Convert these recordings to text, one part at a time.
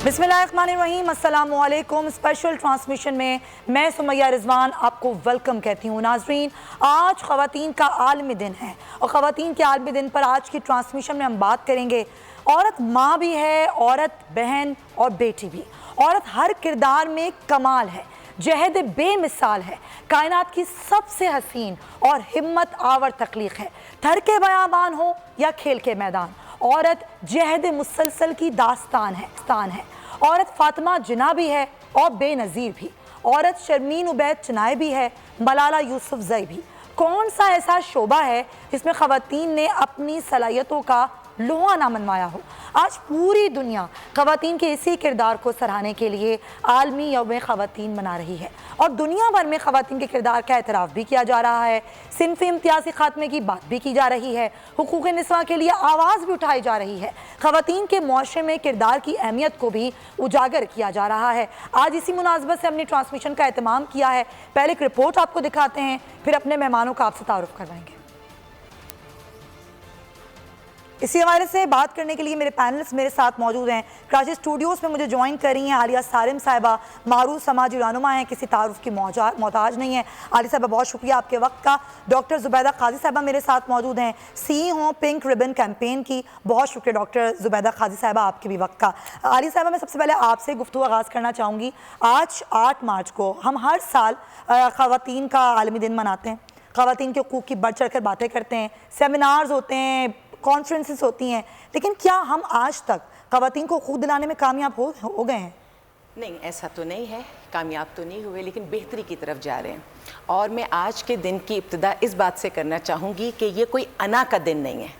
बिस्मिल्लाहिर्रहमानिर्रहीम, अस्सलामु अलैकुम। स्पेशल ट्रांसमिशन में मैं सुमैया रिजवान आपको वेलकम कहती हूँ। नाजरीन, आज ख़वातीन का आलमी दिन है और ख़वातीन के आलमी दिन पर आज की ट्रांसमिशन में हम बात करेंगे। औरत माँ भी है, औरत बहन और बेटी भी। औरत हर किरदार में कमाल है, जहद बेमिसाल है, कायनात की सबसे हसीन और हिम्मत आवर तख्लीक है। थर के बयाबान हो या खेल के मैदान, औरत जहद मुसलसल की दास्तान है। औरत फातिमा जिना भी है और बेनज़ीर भी। औरत शर्मीन उबैद चनाए भी है, मलाला यूसुफजई भी। कौन सा ऐसा शोबा है जिसमें ख़वातीन ने अपनी सलाहियतों का लोहा ना मनवाया हो। आज पूरी दुनिया ख़वातीन के इसी किरदार को सराहने के लिए आलमी यौम ख़वातीन मना रही है और दुनिया भर में ख़वातीन के किरदार का एतराफ़ भी किया जा रहा है। सिन्फ़ी इम्तियाज़ी ख़ात्मे की बात भी की जा रही है, हुकूक़ निस्वां के लिए आवाज़ भी उठाई जा रही है। ख़वातीन के मुआशरे में किरदार की अहमियत को भी उजागर किया जा रहा है। आज इसी मुनासबत से हमने ट्रांसमिशन का एहतमाम किया है। पहले एक रिपोर्ट आपको दिखाते हैं, फिर अपने मेहमानों का आपसे तारुफ़ करवाएंगे। इसी हवाले से बात करने के लिए मेरे पैनलिस्ट मेरे साथ मौजूद हैं। कराची स्टूडियोज़ में मुझे ज्वाइन कर रही हैं आलिया सारिम साहिबा, मारूफ समाजी रहनुमा हैं, किसी तारुफ की मोहताज नहीं है। आलिया साहिबा, बहुत शुक्रिया आपके वक्त का। डॉक्टर ज़ुबैदा काजी साहिबा मेरे साथ मौजूद हैं, CEO पिंक रिबन कैंपेन की। बहुत शुक्रिया डॉक्टर ज़ुबैदा काजी साहिबा आपके भी वक्त का। आलिया साहिबा, मैं सबसे पहले आपसे गुफ्तगू आगाज़ करना चाहूँगी। आज 8 मार्च को हम हर साल ख़वातीन का आलमी दिन मनाते हैं, ख़वातीन के हकूक़ की बढ़ चढ़ कर बातें करते हैं, सेमिनार्स होते हैं, कॉन्फ्रेंसेस होती हैं, लेकिन क्या हम आज तक ख़वातीन को हकूक़ दिलाने में कामयाब हो गए हैं? नहीं, ऐसा तो नहीं है, कामयाब तो नहीं हुए, लेकिन बेहतरी की तरफ जा रहे हैं। और मैं आज के दिन की इब्तिदा इस बात से करना चाहूँगी कि ये कोई अना का दिन नहीं है,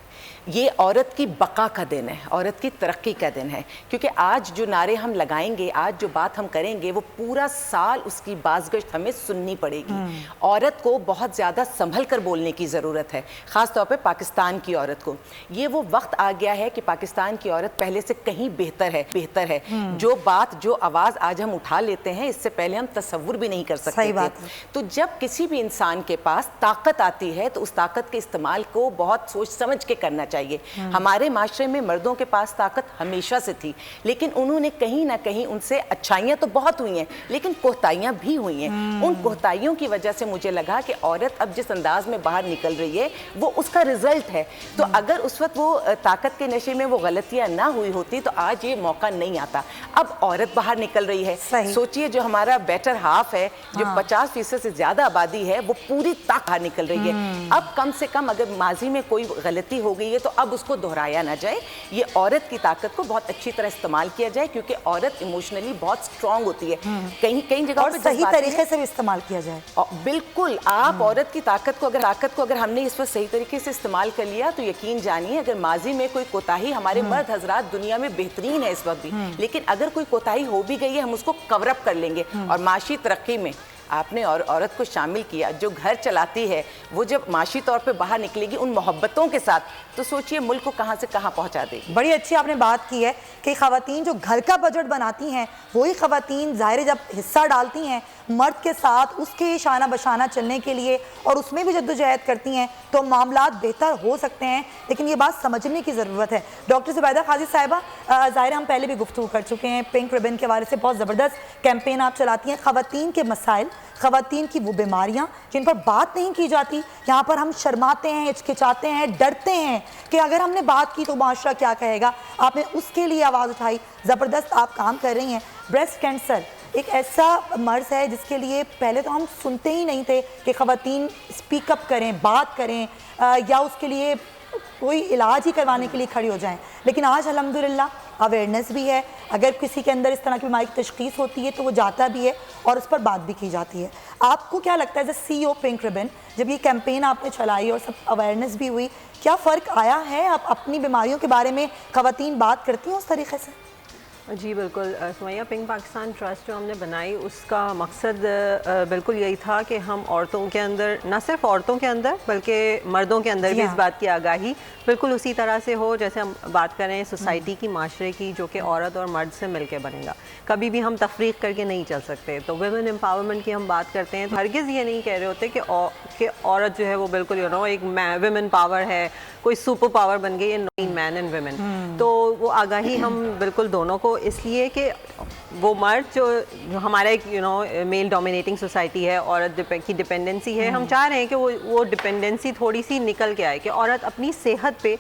ये औरत की बका का दिन है, औरत की तरक्की का दिन है। क्योंकि आज जो नारे हम लगाएंगे, आज जो बात हम करेंगे, वो पूरा साल उसकी बाज़गश्त हमें सुननी पड़ेगी। औरत को बहुत ज़्यादा संभल कर बोलने की ज़रूरत है, ख़ास तौर पे पाकिस्तान की औरत को। ये वो वक्त आ गया है कि पाकिस्तान की औरत पहले से कहीं बेहतर है। जो बात, जो आवाज़ आज हम उठा लेते हैं, इससे पहले हम तसव्वुर भी नहीं कर सकते थे। तो जब किसी भी इंसान के पास ताकत आती है तो उस ताकत के इस्तेमाल को बहुत सोच समझ के करना चाहिए। हमारे माशरे में मर्दों के पास ताकत हमेशा से थी, लेकिन उन्होंने कहीं ना कहीं, उनसे अच्छाइयाँ तो बहुत हुई हैं लेकिन कोताहियाँ भी हुई हैं। उन कोताहियों की वजह से मुझे लगा कि औरत अब जिस अंदाज में बाहर निकल रही है वो उसका रिजल्ट है। तो अगर उस वक्त वो ताकत के नशे में वो गलतियाँ ना हुई होती तो आज ये मौका नहीं आता। अब औरत बाहर निकल रही है। सोचिए, जो हमारा बेटर हाफ है, जो 50% से ज़्यादा आबादी है, वो पूरी ताकत बाहर निकल रही है। अब कम से कम अगर माजी में कोई गलती हो गई है तो अब उसको दोहराया ना जाए, ये औरत की ताकत को बहुत अच्छी तरह इस्तेमाल किया जाए, क्योंकि औरत इमोशनली बहुत स्ट्रांग होती है। कहीं जगह पर सही तरीके से इस्तेमाल किया जाए। बिल्कुल, आप औरत की ताकत को अगर हमने इस पर सही तरीके से इस्तेमाल कर लिया तो यकीन जानिए, अगर माजी में कोई कोताही, हमारे मर्द हजरात दुनिया में बेहतरीन है इस वक्त भी, लेकिन अगर कोई कोताही हो भी गई है हम उसको कवर अप कर लेंगे। और माशी तरक्की में आपने और औरत को शामिल किया, जो घर चलाती है वो जब माशी तौर पे बाहर निकलेगी उन मोहब्बतों के साथ, तो सोचिए मुल्क को कहाँ से कहाँ पहुँचा देगी। बड़ी अच्छी आपने बात की है कि ख़वातीन जो घर का बजट बनाती हैं, वही ख़वातीन ज़ाहिर जब हिस्सा डालती हैं मर्द के साथ उसके शाना बशाना चलने के लिए और उसमें भी जद्दोजहद करती हैं, तो मामलात बेहतर हो सकते हैं। लेकिन ये बात समझने की ज़रूरत है। डॉक्टर ज़ुबैदा काजी साहिबा, ज़ाहिर हम पहले भी गुफ्तगू कर चुके हैं, पिंक रिबन के हवाले से बहुत ज़बरदस्त कैंपेन आप चलाती हैं। ख़वातीन के मसाइल, ख़वातीन की वो बीमारियाँ जिन पर बात नहीं की जाती, यहाँ पर हम शर्माते हैं, हिचकिचाते हैं, डरते हैं कि अगर हमने बात की तो माशरा क्या कहेगा। आपने उसके लिए आवाज़ उठाई, ज़बरदस्त आप काम कर रही हैं। ब्रेस्ट कैंसर एक ऐसा मर्ज़ है जिसके लिए पहले तो हम सुनते ही नहीं थे कि ख़वातीन स्पीकअप करें, बात करें या उसके लिए कोई इलाज ही करवाने के लिए खड़ी हो जाएं। लेकिन आज अल्हम्दुलिल्लाह अवेयरनेस भी है। अगर किसी के अंदर इस तरह की बीमारी की तशख़ीस होती है तो वो जाता भी है और उस पर बात भी की जाती है। आपको क्या लगता है एज़ CEO पिंक रिबन, जब ये कैंपेन आपने चलाई और सब अवेयरनेस भी हुई, क्या फ़र्क आया है? आप अपनी बीमारियों के बारे में ख़वातीन बात करती हैं उस तरीके से? जी बिल्कुल। सुमैया, पिंक पाकिस्तान ट्रस्ट जो हमने बनाई उसका मकसद बिल्कुल यही था कि हम औरतों के अंदर, न सिर्फ औरतों के अंदर बल्कि मर्दों के अंदर भी इस बात की आगाही बिल्कुल उसी तरह से हो जैसे हम बात करें सोसाइटी की, माशरे की, जो कि औरत और मर्द से मिलकर बनेगा। कभी भी हम तफरीक करके नहीं चल सकते। तो वुमेन एम्पावरमेंट की हम बात करते हैं तो हरगिज़ ये नहीं कह रहे होते कि औरत जो है वो बिल्कुल एक वुमेन पावर है, कोई सुपर पावर बन गई है मैन एंड वुमेन। तो वो आगाही हम बिल्कुल दोनों को, इसलिए कि वो मर्द जो हमारा एक मेल डोमिनेटिंग सोसाइटी है, औरत की डिपेंडेंसी है, हम चाह रहे हैं कि वो डिपेंडेंसी थोड़ी सी निकल के आए, कि औरत अपनी सेहत पे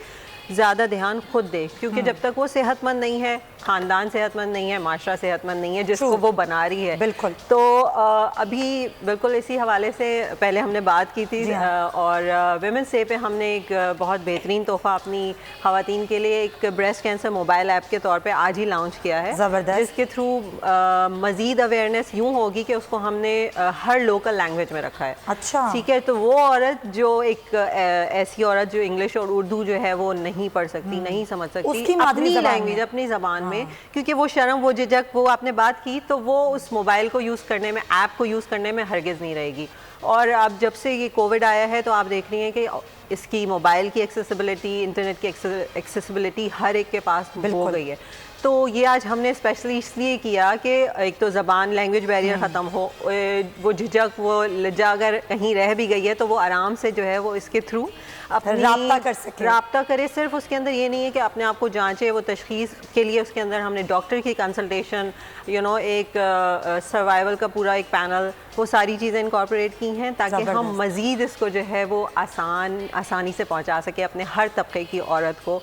ज़्यादा ध्यान खुद दे, क्योंकि जब तक वो सेहतमंद नहीं है, ख़ानदान सेहतमंद नहीं है, माशरा सेहतमंद नहीं है जिसको वो बना रही है। बिल्कुल। तो अभी बिल्कुल इसी हवाले से पहले हमने बात की थी, और वुमेंस डे पे हमने एक बहुत बेहतरीन तोहफ़ा अपनी ख़वातीन के लिए एक ब्रेस्ट कैंसर मोबाइल ऐप के तौर पे आज ही लॉन्च किया है, ज़बरदस्त। जिसके थ्रू मज़ीद अवेयरनेस यूँ होगी कि उसको हमने हर लोकल लैंग्वेज में रखा है। अच्छा, ठीक है, तो वो औरत जो एक ऐसी औरत जो इंग्लिश और उर्दू जो है वो नहीं पढ़ सकती, नहीं समझ सकती उसकी अपनी मादरी ज़बान लैंग्वेज, में। अपनी ज़बान में, क्योंकि वो शर्म, वो झिझक, वो आपने बात की, तो वो उस मोबाइल को यूज़ करने में, ऐप को यूज़ करने में हरगिज़ नहीं रहेगी। और अब जब से ये कोविड आया है तो आप देख रही हैं कि इसकी मोबाइल की एक्सेसिबिलिटी, इंटरनेट की एक्सेसिबिलिटी हर एक के पास हो गई है। तो ये आज हमने स्पेशली इसलिए किया कि एक तो ज़बान, लैंग्वेज बैरियर ख़त्म हो, वो झिझक, वो लज्जा अगर कहीं रह भी गई है तो वो आराम से जो है वो इसके थ्रू अपनी राब्ता कर सके, राब्ता करे। सिर्फ उसके अंदर ये नहीं है कि अपने आप को जांचे, वो तशखीस के लिए उसके अंदर हमने डॉक्टर की कंसल्टेशन, एक सर्वाइवल का पूरा एक पैनल, वो सारी चीज़ें इनकॉर्पोरेट की हैं ताकि हम मज़ीद इसको जो है वो आसानी से पहुंचा सके अपने हर तबके की औरत को,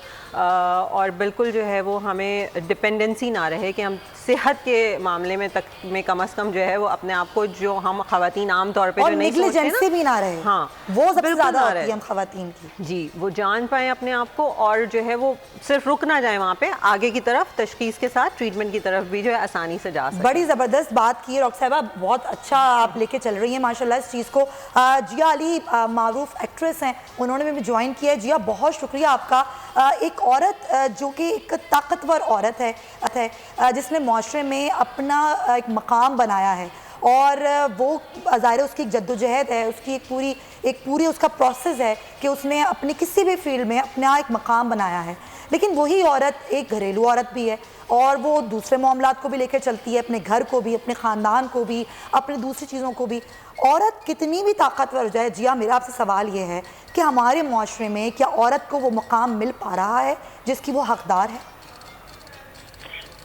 और बिल्कुल जो है वो हमें डिपेंडेंसी ना रहे कि हम सेहत के मामले में कम अज़ कम जो है वो अपने आप को, जो हम ख़वातीन आम तौर पे और जो नहीं सोचते नेग्लिजेंसी भी ना रहे। हाँ, वो सबसे बिल्कुल ज़्यादा ना होती रहे। है हम ख़वातीन की। जी, वो जान पाएँ अपने आप को, और जो है वो सिर्फ रुक ना जाए वहाँ पे, आगे की तरफ तशखीस के साथ ट्रीटमेंट की तरफ भी जो है आसानी से जा सके। बड़ी ज़बरदस्त बात की है डॉक्टर साहिबा, बहुत अच्छा आप लेके चल रही हैं माशाल्लाह इस चीज़ को। जिया अली मारूफ एक्ट्रेस हैं, उन्होंने भी ज्वाइन किया है। जिया, बहुत शुक्रिया आपका। एक औरत जो कि एक ताकतवर औरत है जिसने माशरे में अपना एक मकाम बनाया है, और वो ज़ाहिर उसकी एक जद्दोजहद है, उसकी एक पूरी उसका प्रोसेस है कि उसने अपनी किसी भी फील्ड में अपना एक मकाम बनाया है। लेकिन वही औरत एक घरेलू औरत भी है, और वो दूसरे मामलात को भी लेकर चलती है, अपने घर को भी, अपने ख़ानदान को भी, अपनी दूसरी चीज़ों को भी। औरत कितनी भी ताकतवर हो जाए, जिया, मेरा आपसे सवाल ये है कि हमारे माशरे में क्या औरत को वो मकाम मिल पा रहा है जिसकी वो हकदार है?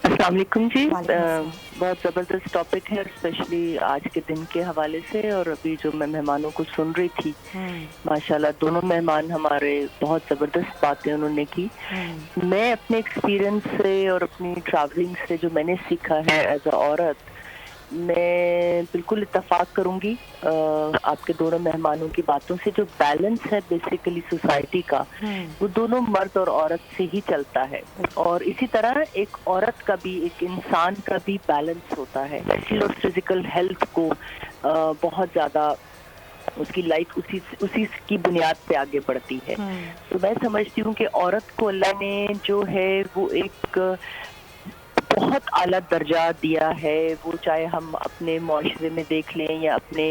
अस्सलाम वालेकुम जी, बहुत ज़बरदस्त टॉपिक है, स्पेशली आज के दिन के हवाले से। और अभी जो मैं मेहमानों को सुन रही थी, माशाल्लाह दोनों मेहमान हमारे बहुत ज़बरदस्त बातें उन्होंने की। मैं अपने एक्सपीरियंस से और अपनी ट्रैवलिंग से जो मैंने सीखा है एज अ औरत, मैं बिल्कुल इत्तफाक करूंगी आपके दोनों मेहमानों की बातों से। जो बैलेंस है बेसिकली सोसाइटी का, वो दोनों मर्द और औरत से ही चलता है। और इसी तरह एक औरत का भी, एक इंसान का भी बैलेंस होता है। मेंटल और फिजिकल हेल्थ को बहुत ज़्यादा उसकी लाइफ उसी की बुनियाद पे आगे बढ़ती है। तो मैं समझती हूँ कि औरत को अल्लाह ने जो है वो एक बहुत आला दर्जा दिया है। वो चाहे हम अपने माशरे में देख लें या अपने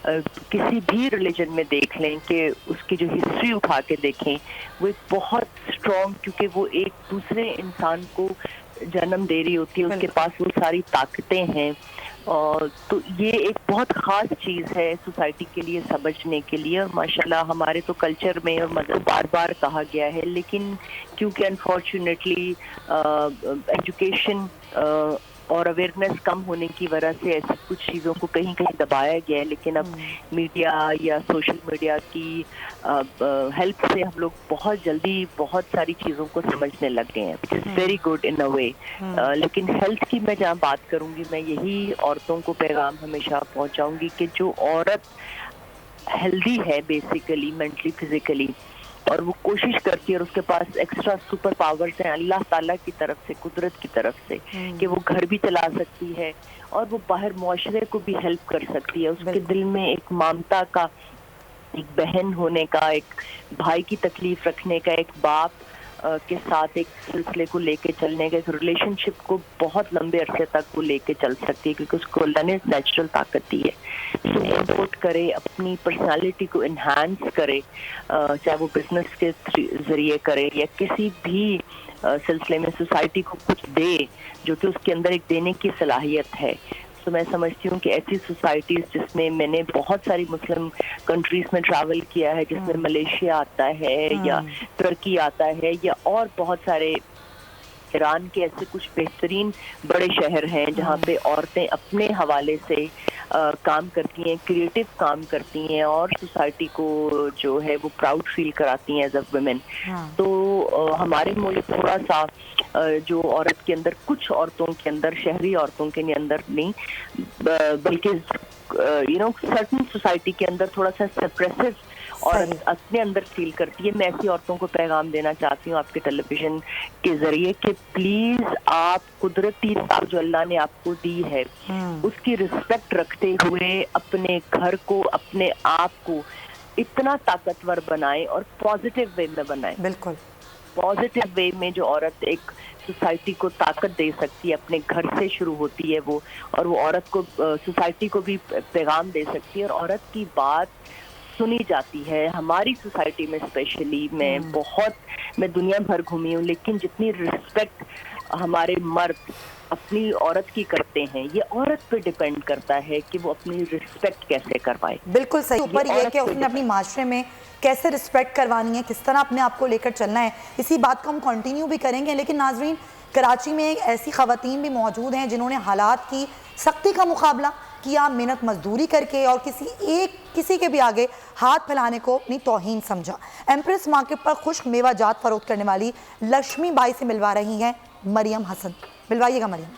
किसी भी रिलीजन में देख लें, कि उसकी जो हिस्ट्री उठा के देखें, वो एक बहुत स्ट्रॉन्ग, क्योंकि वो एक दूसरे इंसान को जन्म दे रही होती है, उसके पास वो सारी ताकतें हैं। और तो ये एक बहुत ख़ास चीज़ है सोसाइटी के लिए समझने के लिए। और माशाल्लाह हमारे तो कल्चर में और मतलब बार बार कहा गया है, लेकिन क्योंकि अनफॉर्चुनेटली एजुकेशन और अवेयरनेस कम होने की वजह से ऐसी कुछ चीज़ों को कहीं कहीं दबाया गया है। लेकिन अब मीडिया या सोशल मीडिया की हेल्प से हम लोग बहुत जल्दी बहुत सारी चीज़ों को समझने लग गए हैं, which is very good in a way. लेकिन हेल्थ की मैं जहाँ बात करूँगी, मैं यही औरतों को पैगाम हमेशा पहुँचाऊँगी कि जो औरत हेल्दी है बेसिकली मेंटली फिजिकली, और वो कोशिश करती है और उसके पास एक्स्ट्रा सुपर पावर्स हैं अल्लाह ताला की तरफ से, कुदरत की तरफ से, कि वो घर भी चला सकती है और वो बाहर मुआशरे को भी हेल्प कर सकती है। उसके दिल में एक ममता का, एक बहन होने का, एक भाई की तकलीफ रखने का, एक बाप के साथ एक सिलसिले को लेके चलने का, एक रिलेशनशिप को बहुत लंबे अरसे तक वो लेके चल सकती है, क्योंकि उसको अल्लाह ने नेचुरल ताकत दी है। तो सपोर्ट करे, अपनी पर्सनालिटी को इन्हांस करे, चाहे वो बिजनेस के जरिए करे या किसी भी सिलसिले में सोसाइटी को कुछ दे जो कि उसके अंदर एक देने की सलाहियत है। तो मैं समझती हूँ कि ऐसी सोसाइटीज़ जिसमें मैंने बहुत सारी मुस्लिम कंट्रीज़ में ट्रैवल किया है, जिसमें मलेशिया आता है या तुर्की आता है या और बहुत सारे ईरान के ऐसे कुछ बेहतरीन बड़े शहर हैं जहाँ पे औरतें अपने हवाले से काम करती हैं, क्रिएटिव काम करती हैं और सोसाइटी को जो है वो प्राउड फील कराती हैं एज अ वुमेन। तो हमारे मुल्क थोड़ा सा जो औरत के अंदर, कुछ औरतों के अंदर, शहरी औरतों के अंदर नहीं बल्कि सर्टन सोसाइटी के अंदर थोड़ा सा सप्रेसिव और अपने अंदर फील करती है। मैं ऐसी औरतों को पैगाम देना चाहती हूँ आपके टेलीविजन के जरिए कि प्लीज आप कुदरती जो अल्लाह ने आपको दी है उसकी रिस्पेक्ट रखते हुए अपने घर को, अपने आप को इतना ताकतवर बनाएं और पॉजिटिव वे में बनाएं। बिल्कुल पॉजिटिव वे में जो औरत एक सोसाइटी को ताकत दे सकती है, अपने घर से शुरू होती है वो, और वो औरत को सोसाइटी को भी पैगाम दे सकती है और औरत की बात सुनी जाती है। हमारी सोसाइटी में स्पेशली मैं दुनिया भर घूमी हूँ, लेकिन जितनी रिस्पेक्ट हमारे मर्द अपनी औरत की करते हैं, ये औरत पे डिपेंड करता है कि वो अपनी रिस्पेक्ट कैसे करवाए। बिल्कुल सही। ऊपर ये कि उसने अपनी माशरे में कैसे रिस्पेक्ट करवानी है, किस तरह अपने आप को लेकर चलना है, इसी बात को हम कंटिन्यू भी करेंगे। लेकिन नाजरीन, कराची में ऐसी ख़वातीन भी मौजूद हैं जिन्होंने हालात की सख्ती का मुकाबला किया, मेहनत मजदूरी करके, और किसी के भी आगे हाथ फैलाने को अपनी तौहीन समझा। एम्प्रेस मार्केट पर खुश्क मेवा जात फरोख्त करने वाली लक्ष्मी बाई से मिलवा रही हैं मरियम हसन। मिलवाइएगा मरियम।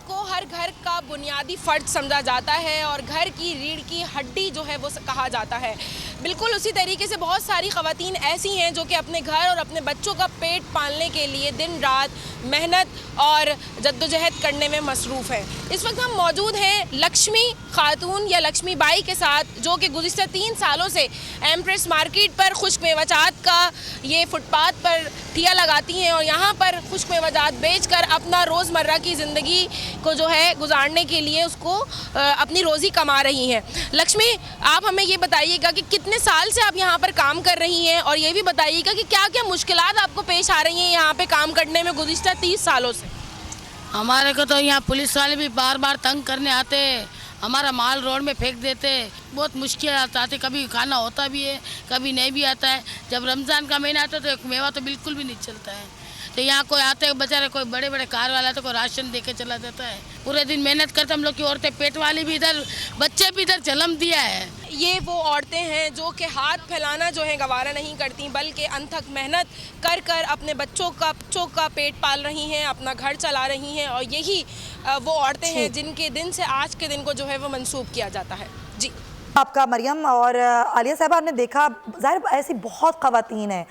को हर घर का बुनियादी फर्ज समझा जाता है और घर की रीढ़ की हड्डी जो है वो कहा जाता है। बिल्कुल उसी तरीके से बहुत सारी ख़वातीन ऐसी हैं जो कि अपने घर और अपने बच्चों का पेट पालने के लिए दिन रात मेहनत और जद्दोजहद करने में मसरूफ़ है। इस वक्त हम मौजूद हैं लक्ष्मी खातून या लक्ष्मी बाई के साथ, जो कि गुज़िश्ता 3 सालों से एम्प्रेस मार्केट पर खुश्क मेवाजात का ये फुटपाथ पर ठिया लगाती हैं और यहाँ पर खुश्क मेवाजात बेचकर अपना रोज़मर्रा की ज़िंदगी को जो है गुजारने के लिए उसको अपनी रोज़ी कमा रही हैं। लक्ष्मी, आप हमें ये बताइएगा कि कितने साल से आप यहाँ पर काम कर रही हैं, और ये भी बताइएगा कि क्या क्या मुश्किलात आपको पेश आ रही हैं यहाँ पे काम करने में गुज़िश्ता 30 सालों से। हमारे को तो यहाँ पुलिस वाले भी बार बार तंग करने आते, हमारा माल रोड में फेंक देते, बहुत मुश्किल आते, कभी खाना होता भी है कभी नहीं भी आता है। जब रमज़ान का महीना आता है तो एक मेवा तो बिल्कुल भी नहीं चलता है। तो यहाँ कोई आते हैं बेचारे, कोई बड़े बड़े कार वाला तो कोई राशन दे के चला जाता है। पूरे दिन मेहनत करते हम लोग की औरतें, पेट वाली भी इधर, बच्चे भी इधर जन्म दिया है। ये वो औरतें हैं जो कि हाथ फैलाना जो है गवारा नहीं करती, बल्कि अनथक मेहनत कर कर अपने बच्चों का पेट पाल रही हैं, अपना घर चला रही हैं, और यही वो औरतें हैं जिनके दिन से आज के दिन को जो है वो मंसूब किया जाता है। जी आपका मरियम। और आलिया साहब, आपने देखा ज़ाहिर ऐसी बहुत ख़वातीन हैं,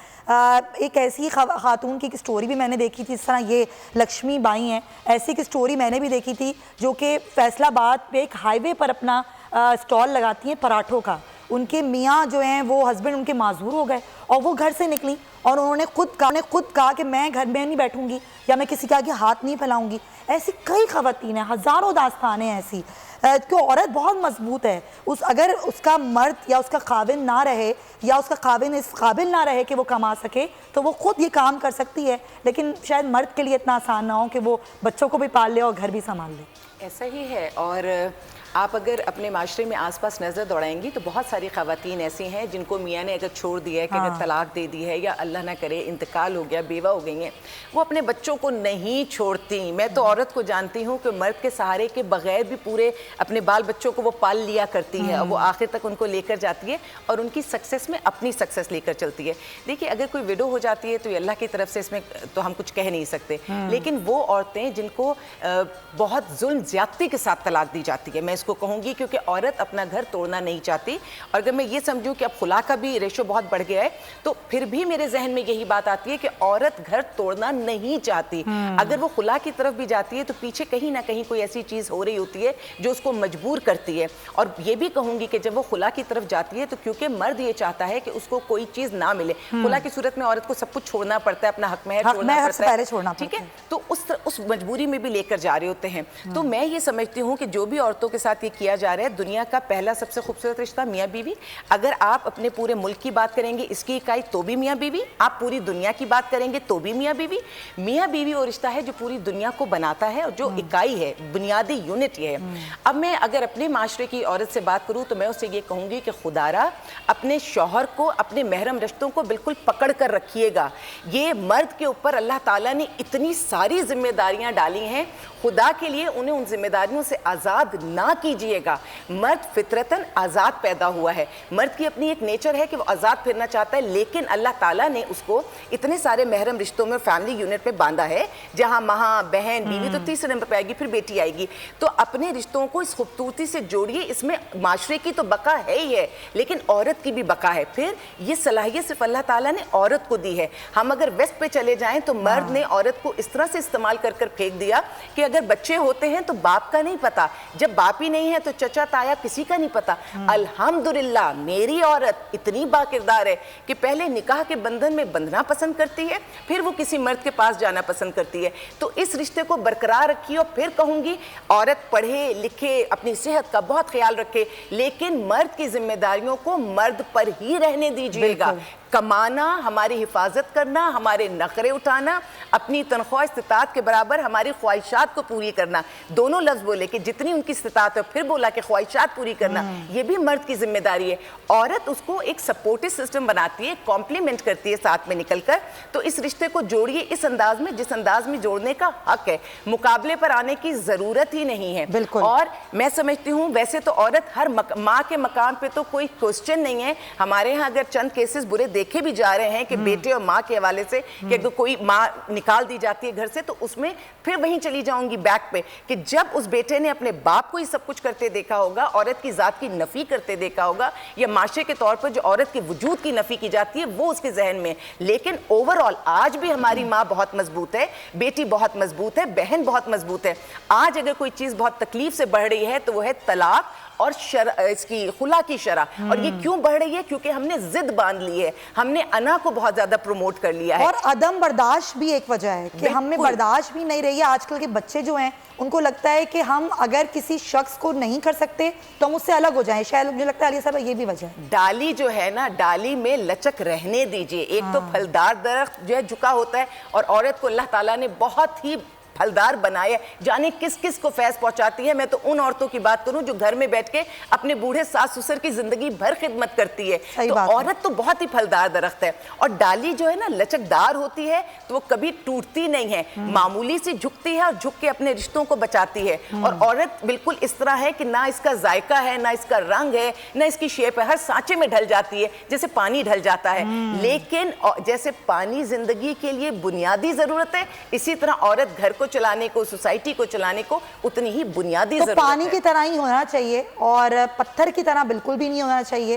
एक ऐसी खातून की स्टोरी भी मैंने देखी थी, इस तरह ये लक्ष्मी बाई हैं, ऐसी की स्टोरी मैंने भी देखी थी, जो कि फैसलाबाद पे एक हाईवे पर अपना स्टॉल लगाती हैं पराठों का। उनके मियाँ जो हैं वो हस्बैंड उनके माजूर हो गए और वो घर से निकली और उन्होंने खुद कहा कि मैं घर में नहीं बैठूंगी या मैं किसी के आगे हाथ नहीं फैलाऊंगी। ऐसी कई ख़वातीन हैं, हज़ारों दास्तानें ऐसी कि औरत बहुत मजबूत है। अगर उसका मर्द या उसका खाविन ना रहे या उसका खाविन इस काबिल ना रहे कि वो कमा सके, तो वो खुद ये काम कर सकती है, लेकिन शायद मर्द के लिए इतना आसान ना हो कि वो बच्चों को भी पाल ले और घर भी संभाल ले। ऐसा ही है। और आप अगर अपने माशरे में आसपास नज़र दौड़ाएंगी तो बहुत सारी ख़वातीन ऐसी हैं जिनको मियाँ ने अगर छोड़ दिया है, कि अगर तलाक दे दी है या अल्लाह ना करे इंतकाल हो गया, बेवा हो गई हैं, वो अपने बच्चों को नहीं छोड़ती। मैं तो औरत को जानती हूँ कि मर्द के सहारे के बगैर भी पूरे अपने बाल बच्चों को वो पाल लिया करती है और वो आखिर तक उनको लेकर जाती है और उनकी सक्सेस में अपनी सक्सेस लेकर चलती है। देखिए, अगर कोई विडो हो जाती है तो अल्लाह की तरफ से इसमें तो हम कुछ कह नहीं सकते, लेकिन वो औरतें जिनको बहुत जुल्म ज़्यादती के साथ तलाक दी जाती है, मैं इसको कहूँगी, क्योंकि औरत अपना घर तोड़ना नहीं चाहती। और अगर मैं ये समझूं कि अब खुला का भी रेशो बहुत बढ़ गया है, तो फिर भी मेरे जहन में यही बात आती है कि औरत घर तोड़ना नहीं चाहती। अगर वो खुला की तरफ भी जाती है तो पीछे कहीं ना कहीं कोई ऐसी चीज़ हो रही होती है जो उसको मजबूर करती है। और ये भी कहूँगी कि जब वो खुला की तरफ जाती है तो क्योंकि मर्द ये चाहता है कि उसको कोई चीज़ ना मिले, खुला की सूरत में औरत को सब कुछ छोड़ना पड़ता है, अपना हक महर छोड़ना पड़ता है, ठीक है, तो उस मजबूरी में भी लेकर जा रहे होते हैं। तो मैं ये समझती हूँ कि जो भी औरतों के साथ ساتھ یہ کیا جا رہا ہے. دنیا کا پہلا سب سے خوبصورت رشتہ میاں بیوی. اگر آپ اپنے پورے ملک کی بات کریں گے اس کی اکائی تو بھی میاں بیوی, آپ پوری دنیا کی بات کریں گے تو بھی میاں بیوی. میاں بیوی وہ رشتہ ہے جو پوری دنیا کو بناتا ہے اور جو اکائی ہے, بنیادی یونٹ یہ ہے. اب میں اگر اپنے معاشرے کی عورت سے بات کروں تو میں اسے یہ کہوں گی کہ خدارا اپنے شوہر کو, اپنے محرم رشتوں کو بالکل پکڑ کر رکھیے گا. یہ مرد کے اوپر اللہ تعالیٰ نے اتنی ساری ذمہ داریاں ڈالی ہیں, خدا کے لیے انہیں ان ذمہ داریوں سے آزاد نہ کیجیے گا. مرد فطرتاً آزاد پیدا ہوا ہے, مرد کی اپنی ایک نیچر ہے کہ وہ آزاد پھرنا چاہتا ہے, لیکن اللہ تعالیٰ نے اس کو اتنے سارے محرم رشتوں میں فیملی یونٹ میں باندھا ہے جہاں ماں, بہن, بیوی تو تیسرے نمبر پہ آئے گی, پھر بیٹی آئے گی. تو اپنے رشتوں کو اس خوبصورتی سے جوڑیے. اس میں معاشرے کی تو بقا ہے ہی ہے لیکن عورت کی بھی بقا ہے. پھر یہ صلاحیت صرف اللہ تعالیٰ نے عورت کو دی ہے. ہم اگر ویسٹ پہ چلے جائیں تو مرد نے عورت کو اس طرح سے استعمال کر کر پھینک دیا کہ اگر بچے ہوتے ہیں تو باپ کا نہیں پتا, جب باپ ہی نہیں ہے تو چچا تایا کسی کا نہیں پتا. الحمدللہ میری عورت اتنی با کردار ہے کہ پہلے نکاح کے بندھن میں بندھنا پسند کرتی ہے, پھر وہ کسی مرد کے پاس جانا پسند کرتی ہے. تو اس رشتے کو برقرار رکھیے. اور پھر کہوں گی عورت پڑھے لکھے, اپنی صحت کا بہت خیال رکھے, لیکن مرد کی ذمہ داریوں کو مرد پر ہی رہنے دیجیے گا. کمانا, ہماری حفاظت کرنا, ہمارے نخرے اٹھانا, اپنی تنخواہ استطاعت کے برابر ہماری خواہشات کو پوری کرنا. دونوں لفظ بولے کہ جتنی ان کی استطاعت ہے, پھر بولا کہ خواہشات پوری کرنا, یہ بھی مرد کی ذمہ داری ہے. عورت اس کو ایک سپورٹو سسٹم بناتی ہے, کمپلیمنٹ کرتی ہے ساتھ میں نکل کر. تو اس رشتے کو جوڑیے اس انداز میں جس انداز میں جوڑنے کا حق ہے. مقابلے پر آنے کی ضرورت ہی نہیں ہے. بالکل. اور میں سمجھتی ہوں ویسے تو عورت ہر ماں کے مقام پہ تو کوئی کوسچن نہیں ہے. ہمارے ہاں اگر چند کیسز برے دیکھے بھی جا رہے ہیں کہ بیٹے اور ماں کے حوالے سے کہ اگر کوئی ماں نکال دی جاتی ہے گھر سے, تو اس میں پھر وہیں چلی جاؤں گی بیک پہ کہ جب اس بیٹے نے اپنے باپ کو ہی سب کچھ کرتے دیکھا ہوگا, عورت کی ذات کی نفی کرتے دیکھا ہوگا, یا معاشرے کے طور پر جو عورت کے وجود کی نفی کی جاتی ہے وہ اس کے ذہن میں. لیکن اوور آل آج بھی ہماری ماں بہت مضبوط ہے, بیٹی بہت مضبوط ہے, بہن بہت مضبوط ہے. آج اگر کوئی چیز بہت تکلیف سے بڑھ رہی ہے تو وہ ہے طلاق اور اس کی خلا کی شرح. اور یہ کیوں بڑھ رہی ہے؟ کیونکہ ہم نے ضد باندھ لی ہے, ہم نے انا کو بہت زیادہ پروموٹ کر لیا ہے. اور عدم برداشت بھی ایک وجہ ہے کہ ہم میں برداشت بھی نہیں رہی ہے. آج کل کے بچے جو ہیں ان کو لگتا ہے کہ ہم اگر کسی شخص کو نہیں کر سکتے تو ہم اس سے الگ ہو جائیں. شاید مجھے لگتا ہے علیہ صاحب یہ بھی وجہ ہے. ڈالی جو ہے نا, ڈالی میں لچک رہنے دیجئے. ایک تو پھلدار درخت جو ہے جھکا ہوتا ہے, اور عورت کو اللہ تعالیٰ نے بہت ہی پھلدار بنایا, جانے کس کس کو فیض پہنچاتی ہے. میں تو ان عورتوں کی بات کروں جو گھر میں بیٹھ کے اپنے بوڑھے ساس سسر کی زندگی بھر خدمت کرتی ہے. تو عورت تو بہت ہی پھلدار درخت ہے, اور ڈالی جو ہے نا لچکدار ہوتی ہے تو وہ کبھی ٹوٹتی نہیں ہے, معمولی سی جھکتی ہے اور جھک کے اپنے رشتوں کو بچاتی ہے. اور عورت بالکل اس طرح ہے کہ نہ اس کا ذائقہ ہے, نہ اس کا رنگ ہے, نہ اس کی شیپ ہے, ہر سانچے میں ڈھل جاتی ہے جیسے پانی ڈھل جاتا ہے. لیکن جیسے پانی زندگی کے لیے بنیادی ضرورت ہے, اسی طرح عورت گھر کو چلانے کو, سوسائٹی کو چلانے کو اتنی ہی بنیادی ضرورت ہے. تو پانی کی طرح ہی ہونا چاہیے, اور پتھر کی طرح بالکل بھی نہیں ہونا چاہیے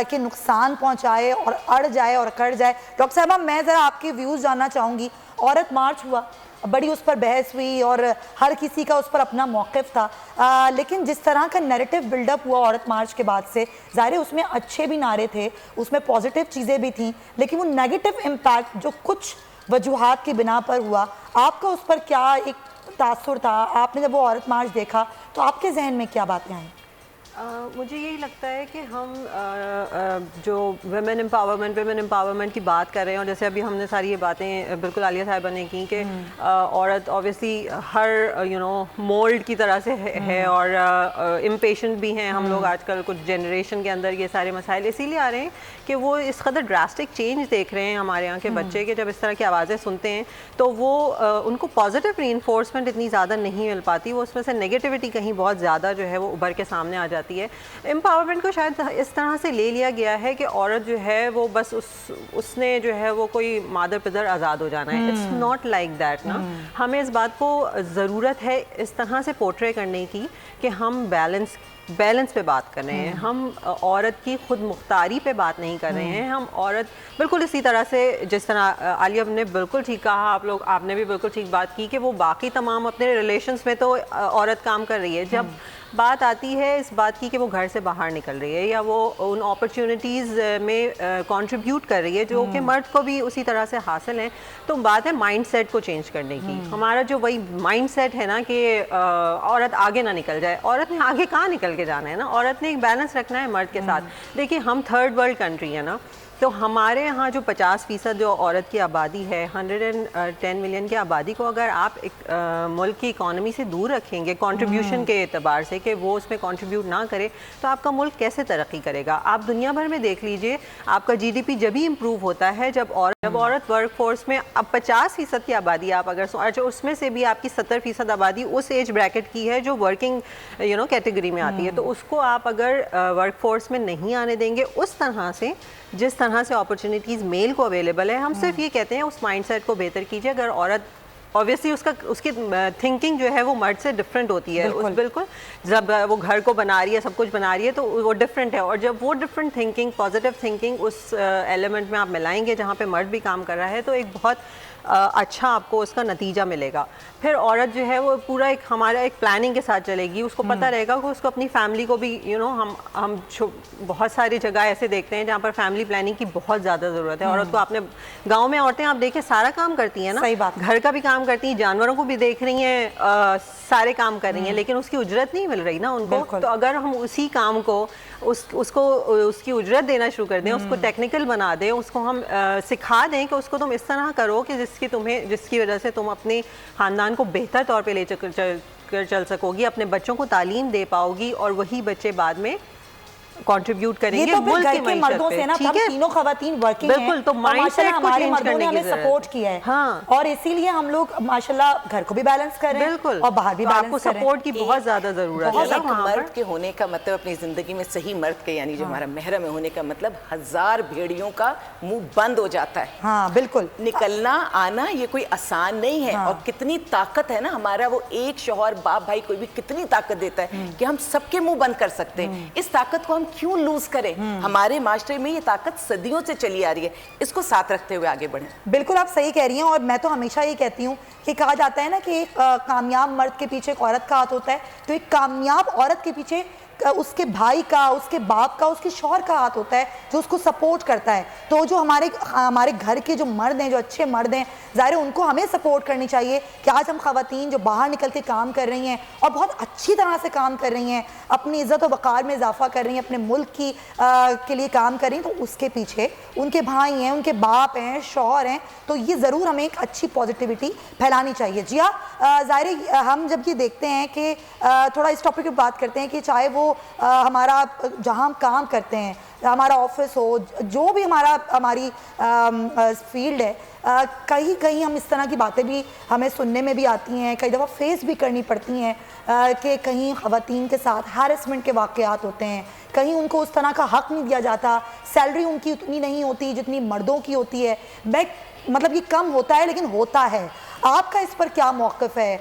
کہ نقصان پہنچائے اور اڑ جائے اور کٹ جائے. ڈاکٹر صاحبہ میں ذرا آپ کے ویوز جاننا چاہوں گی. عورت مارچ ہوا, بڑی اس پر بحث ہوئی اور ہر کسی کا اس پر اپنا موقف تھا, لیکن جس طرح کا نیریٹو بلڈ اپ ہوا عورت مارچ کے بعد سے, ظاہر ہے اس میں اچھے بھی نعرے تھے, اس میں پازیٹیو چیزیں بھی تھیں, لیکن وہ نیگیٹو امپیکٹ جو کچھ وجوہات کی بنا پر ہوا, آپ کا اس پر کیا ایک تاثر تھا؟ آپ نے جب وہ عورت مارچ دیکھا تو آپ کے ذہن میں کیا باتیں آئیں؟ مجھے یہی لگتا ہے کہ ہم جو ویمن امپاورمنٹ کی بات کر رہے ہیں, اور جیسے ابھی ہم نے ساری یہ باتیں بالکل عالیہ صاحبہ نے کی کہ عورت اوبیسلی ہر مولڈ کی طرح سے ہے, اور امپیشنٹ بھی ہیں ہم لوگ آج کل. کچھ جنریشن کے اندر یہ سارے مسائل اسی لیے آ رہے ہیں کہ وہ اس قدر ڈراسٹک چینج دیکھ رہے ہیں ہمارے یہاں کے بچے کہ جب اس طرح کی آوازیں سنتے ہیں تو وہ ان کو پازیٹیو ری انفورسمنٹ اتنی زیادہ نہیں مل پاتی, وہ اس میں سے نیگیٹیوٹی کہیں بہت زیادہ جو ہے وہ ابھر کے سامنے آ جاتی ہے. امپاورمنٹ کو شاید اس طرح سے لے لیا گیا ہے کہ عورت جو ہے وہ بس اس نے جو ہے وہ کوئی مادر پدر آزاد ہو جانا ہے. اٹس ناٹ لائک دیٹ نا. ہمیں اس بات کو ضرورت ہے اس طرح سے پورٹرے کرنے کی کہ ہم بیلنس بیلنس پہ بات کر رہے ہیں, ہم عورت کی خود مختاری پہ بات نہیں کر رہے ہیں. ہم عورت بالکل اسی طرح سے جس طرح عالیہ نے بالکل ٹھیک کہا, آپ نے بھی بالکل ٹھیک بات کی کہ وہ باقی تمام اپنے ریلیشنز میں تو عورت کام کر رہی ہے. جب بات آتی ہے اس بات کی کہ وہ گھر سے باہر نکل رہی ہے یا وہ ان اپرچونٹیز میں کنٹریبیوٹ کر رہی ہے جو کہ مرد کو بھی اسی طرح سے حاصل ہیں, تو بات ہے مائنڈ سیٹ کو چینج کرنے کی. ہمارا جو وہی مائنڈ سیٹ ہے نا کہ عورت آگے نہ نکل جائے, عورت نے آگے کہاں نکل کے جانا ہے نا, عورت نے ایک بیلنس رکھنا ہے مرد کے ساتھ. دیکھیے ہم تھرڈ ورلڈ کنٹری ہے نا, تو ہمارے ہاں جو 50% جو عورت کی آبادی ہے, 110 ملین کی آبادی کو اگر آپ ایک ملک کی اکانومی سے دور رکھیں گے کنٹریبیوشن کے اعتبار سے کہ وہ اس میں کنٹریبیوٹ نہ کرے, تو آپ کا ملک کیسے ترقی کرے گا؟ آپ دنیا بھر میں دیکھ لیجئے, آپ کا جی ڈی پی جب ہی امپروو ہوتا ہے جب عورت ورک فورس میں, اب 50% کی آبادی آپ اگر اس میں سے بھی آپ کی 70% آبادی اس ایج بریکٹ کی ہے جو ورکنگ کیٹیگری میں آتی ہے, تو اس کو آپ اگر ورک فورس میں نہیں آنے دیں گے اس طرح سے جس طرح سے اپرچونیٹیز میل کو اویلیبل ہے. ہم صرف یہ کہتے ہیں اس مائنڈ سیٹ کو بہتر کیجیے. اگر عورت اوبیسلی اس کی تھنکنگ جو ہے وہ مرد سے ڈفرینٹ ہوتی ہے, بالکل جب وہ گھر کو بنا رہی ہے, سب کچھ بنا رہی ہے, تو وہ ڈفرینٹ ہے. اور جب وہ ڈفرینٹ تھنکنگ, پازیٹیو تھنکنگ اس ایلیمنٹ میں آپ ملائیں گے جہاں پہ مرد بھی کام کر رہا ہے, تو ایک بہت اچھا آپ کو اس کا نتیجہ ملے گا. پھر عورت جو ہے وہ پورا ایک ہمارا ایک پلاننگ کے ساتھ چلے گی. اس کو پتہ رہے گا کہ اس کو اپنی فیملی کو بھی ہم بہت ساری جگہ ایسے دیکھتے ہیں جہاں پر فیملی پلاننگ کی بہت زیادہ ضرورت ہے. عورت کو آپ نے گاؤں میں عورتیں آپ دیکھیں سارا کام کرتی ہیں نا, گھر کا بھی کام کرتی ہیں, جانوروں کو بھی دیکھ رہی ہیں, سارے کام کر رہی ہیں, لیکن اس کی اجرت نہیں مل رہی نا ان کو. تو اگر ہم اسی کام کو اس کی اجرت دینا شروع کر دیں, اس کو ٹیکنیکل بنا دیں, اس کو ہم سکھا دیں کہ اس کو تم اس طرح کرو کہ جس کی وجہ سے تم اپنے خاندان کو بہتر طور پہ لے کر چل سکو گی, اپنے بچوں کو تعلیم دے پاؤ گی, اور وہی بچے بعد میں کنٹریبیوٹ کریں گے ملک کی معیشت پہ. ٹھیک ہے, تینوں خواتین ورکنگ ہیں, بالکل, تو مائنڈ سیٹ کو ہمارے چینج مردوں کرنے نے کی ہمیں ضرورت سپورٹ کیا ہے, ہاں, اور اسی لیے ہم لوگ ماشاءاللہ گھر کو بھی بیلنس کر رہے ہیں, بالکل, اور باہر بھی بیلنس کر رہے ہیں. سپورٹ کی بہت زیادہ ضرورت ہے. ایک مرد کے ہونے کا مطلب اپنی زندگی میں صحیح مرد کے یعنی جو ہمارا محرم ہے ہونے کا مطلب 1000 بھیڑیوں کا منہ بند ہو جاتا ہے. ہاں بالکل, نکلنا آنا یہ کوئی آسان نہیں ہے. اور کتنی طاقت ہے نا ہمارا وہ ایک شوہر باپ بھائی کوئی بھی کتنی طاقت دیتا ہے کہ ہم سب کے منہ بند کر سکتے ہیں. اس طاقت کو ہم کیوں لوز کریں؟ ہمارے معاشرے میں یہ طاقت صدیوں سے چلی آ رہی ہے, اس کو ساتھ رکھتے ہوئے آگے بڑھیں. بالکل آپ صحیح کہہ رہی ہیں, اور میں تو ہمیشہ یہ کہتی ہوں کہ کہا جاتا ہے نا کہ ایک کامیاب مرد کے پیچھے ایک عورت کا ہاتھ ہوتا ہے, تو ایک کامیاب عورت کے پیچھے اس کے بھائی کا, اس کے باپ کا, اس کے شوہر کا ہاتھ ہوتا ہے جو اس کو سپورٹ کرتا ہے. تو جو ہمارے گھر کے جو مرد ہیں, جو اچھے مرد ہیں, ظاہر ہے ان کو ہمیں سپورٹ کرنی چاہیے کہ آج ہم خواتین جو باہر نکل کے کام کر رہی ہیں اور بہت اچھی طرح سے کام کر رہی ہیں, اپنی عزت و وقار میں اضافہ کر رہی ہیں, اپنے ملک کے لیے کام کر رہی ہیں, تو اس کے پیچھے ان کے بھائی ہیں, ان کے باپ ہیں, شوہر ہیں, تو یہ ضرور ہمیں ایک اچھی پازیٹیوٹی پھیلانی چاہیے. جی ہاں, ظاہر ہے ہم جب یہ دیکھتے ہیں کہ تھوڑا اس ٹاپک پہ بات کرتے ہیں کہ چاہے وہ ہمارا جہاں ہم کام کرتے ہیں, ہمارا آفس ہو, جو بھی ہماری فیلڈ ہے, کہیں ہم اس طرح کی باتیں بھی ہمیں سننے میں بھی آتی ہیں, کئی دفعہ فیس بھی کرنی پڑتی ہیں کہ کہیں خواتین کے ساتھ ہیرسمنٹ کے واقعات ہوتے ہیں, کہیں ان کو اس طرح کا حق نہیں دیا جاتا, سیلری ان کی اتنی نہیں ہوتی جتنی مردوں کی ہوتی ہے. مطلب یہ کم ہوتا ہے لیکن ہوتا ہے. آپ کا اس پر کیا موقف ہے؟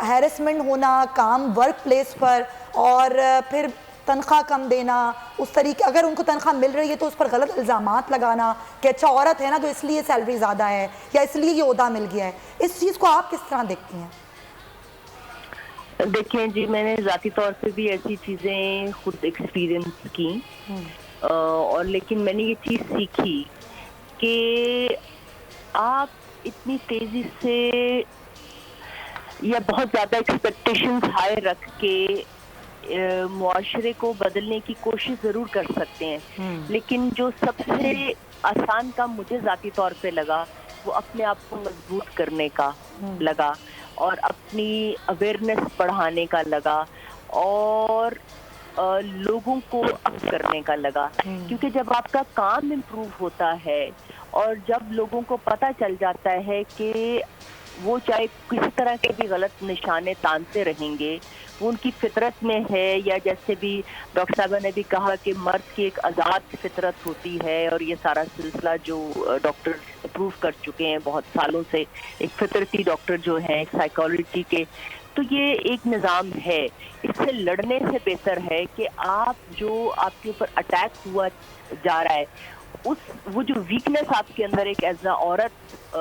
ہیرسمنٹ ہونا کام ورک پلیس پر, اور پھر تنخواہ کم دینا, اس طریقے اگر ان کو تنخواہ مل رہی ہے تو اس پر غلط الزامات لگانا کہ اچھا عورت ہے نا تو اس لیے سیلری زیادہ ہے یا اس لیے یہ عہدہ مل گیا ہے. اس چیز کو آپ کس طرح دیکھتی ہیں؟ دیکھیں جی, میں نے ذاتی طور پہ بھی ایسی چیزیں خود ایکسپیرینس کی, اور لیکن میں نے یہ چیز سیکھی کہ آپ اتنی تیزی سے یا بہت زیادہ ایکسپیکٹیشنز ہائی رکھ کے معاشرے کو بدلنے کی کوشش ضرور کر سکتے ہیں, لیکن جو سب سے آسان کام مجھے ذاتی طور پہ لگا وہ اپنے آپ کو مضبوط کرنے کا لگا, اور اپنی اویئرنیس بڑھانے کا لگا, اور لوگوں کو اپ کرنے کا لگا. کیونکہ جب آپ کا کام امپروو ہوتا ہے اور جب لوگوں کو پتہ چل جاتا ہے کہ وہ چاہے کسی طرح کے بھی غلط نشانے تانتے رہیں گے, وہ ان کی فطرت میں ہے, یا جیسے بھی ڈاکٹر صاحبہ نے بھی کہا کہ مرد کی ایک آزاد فطرت ہوتی ہے, اور یہ سارا سلسلہ جو ڈاکٹر اپروو کر چکے ہیں بہت سالوں سے, ایک فطرتی ڈاکٹر جو ہیں, ایک سائیکالوجی کے تو یہ ایک نظام ہے. اس سے لڑنے سے بہتر ہے کہ آپ جو آپ کے اوپر اٹیک ہوا جا رہا ہے وہ جو ویکنس آپ کے اندر ایک ایز اے عورت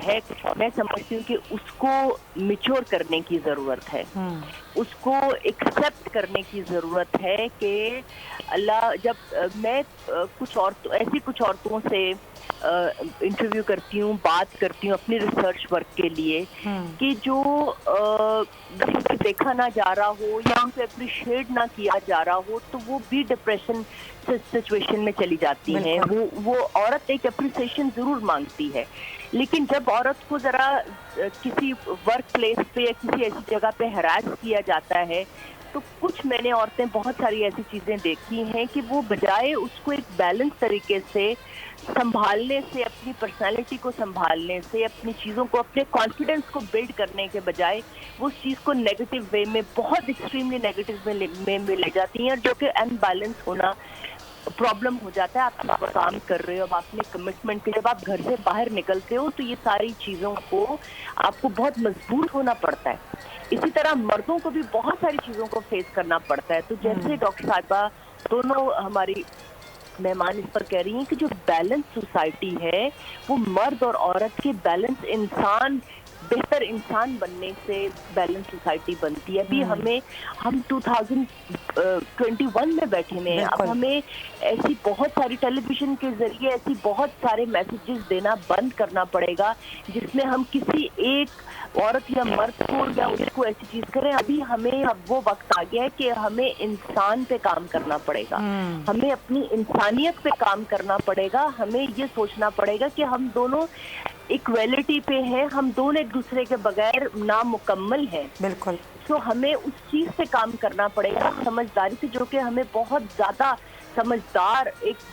ہے, میں سمجھتی ہوں کہ اس کو میچور کرنے کی ضرورت ہے, اس کو ایکسیپٹ کرنے کی ضرورت ہے کہ اللہ, جب میں کچھ عورتوں سے انٹرویو کرتی ہوں, بات کرتی ہوں اپنی ریسرچ ورک کے لیے, کہ جو دیکھا نہ جا رہا ہو یا ان کو اپریشیٹ نہ کیا جا رہا ہو تو وہ بھی ڈپریشن سچویشن میں چلی جاتی ہیں. وہ عورت ایک اپریسیشن ضرور مانگتی ہے, لیکن جب عورت کو ذرا کسی ورک پلیس پہ یا کسی ایسی جگہ پہ ہراس کیا جاتا ہے تو کچھ میں نے عورتیں بہت ساری ایسی چیزیں دیکھی ہیں کہ وہ بجائے اس کو ایک بیلنس طریقے سے سنبھالنے سے, اپنی پرسنالٹی کو سنبھالنے سے, اپنی چیزوں کو, اپنے کانفیڈنس کو بلڈ کرنے کے بجائے وہ اس چیز کو نیگیٹو وے میں, بہت ایکسٹریملی نیگیٹو وے میں لے جاتی ہیں, اور جو کہ ان بیلنس ہونا پرابلم ہو جاتا ہے. آپ کام کر رہے ہو, اب آپ نے کمٹمنٹ کے, جب آپ گھر سے باہر نکلتے ہو تو یہ ساری چیزوں کو آپ کو بہت مضبوط ہونا پڑتا ہے. اسی طرح مردوں کو بھی بہت ساری چیزوں کو فیس کرنا پڑتا ہے. تو جیسے ڈاکٹر صاحبہ دونوں ہماری مہمان اس پر کہہ رہی ہیں کہ جو بیلنس سوسائٹی ہے وہ مرد اور عورت کے بیلنس انسان, بہتر انسان بننے سے بیلنس سوسائٹی بنتی ہے. ابھی ہم 2021 میں بیٹھے ہوئے ہیں, اب ہمیں ایسی بہت ساری ٹیلی ویژن کے ذریعے ایسی بہت سارے میسیجز دینا بند کرنا پڑے گا جس میں ہم کسی ایک عورت یا مرد کو یا اس کو ایسی چیز کریں. ہمیں اب وہ وقت آ گیا ہے کہ ہمیں انسان پہ کام کرنا پڑے گا, ہمیں اپنی انسانیت پہ کام کرنا پڑے گا. ہمیں یہ سوچنا پڑے گا کہ ہم دونوں ایکویلٹی پہ ہیں, ہم دونوں ایک دوسرے کے بغیر نامکمل ہیں. بالکل. تو ہمیں اس چیز سے کام کرنا پڑے گا, سمجھداری سے, جو کہ ہمیں بہت زیادہ سمجھدار, ایک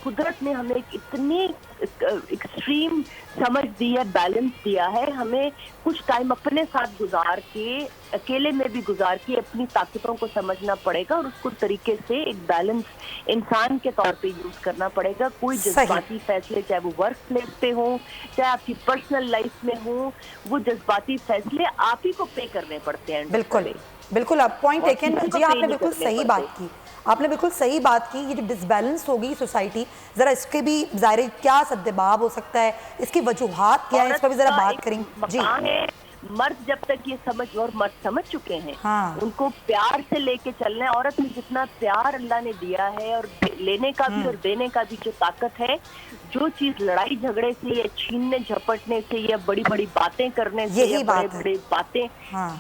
قدرت نے ہمیں ایک اتنی ایکسٹریم سمجھ دی ہے, بیلنس دیا ہے. ہمیں کچھ ٹائم اپنے ساتھ گزار کے, اکیلے میں بھی گزار کے اپنی طاقتوں کو سمجھنا پڑے گا اور اس کو طریقے سے ایک بیلنس انسان کے طور پہ یوز کرنا پڑے گا. کوئی جذباتی فیصلے, چاہے وہ ورک پلیس پہ ہوں, چاہے آپ کی پرسنل لائف میں ہوں, وہ جذباتی فیصلے آپ ہی کو پے کرنے پڑتے ہیں. بالکل بالکل, آپ پوائنٹ ٹیکن. جی آپ نے بالکل صحیح بات کی, آپ نے بالکل صحیح بات کی. یہ جو ڈس بیلنس ہوگی سوسائٹی, ذرا اس کے بھی ظاہر کیا سدباب ہو سکتا ہے, اس کی وجوہات کیا ہیں, اس پر بھی ذرا بات کریں. جی, مرد جب تک یہ اور مرد سمجھ چکے ہیں, ان کو پیار سے لے کے چلنا ہے. عورت میں جتنا پیار اللہ نے دیا ہے اور لینے کا بھی اور دینے کا بھی جو طاقت ہے, جو چیز لڑائی جھگڑے سے یا چھیننے جھپٹنے سے یا بڑی بڑی باتیں کرنے سے یا بڑے بڑے باتیں,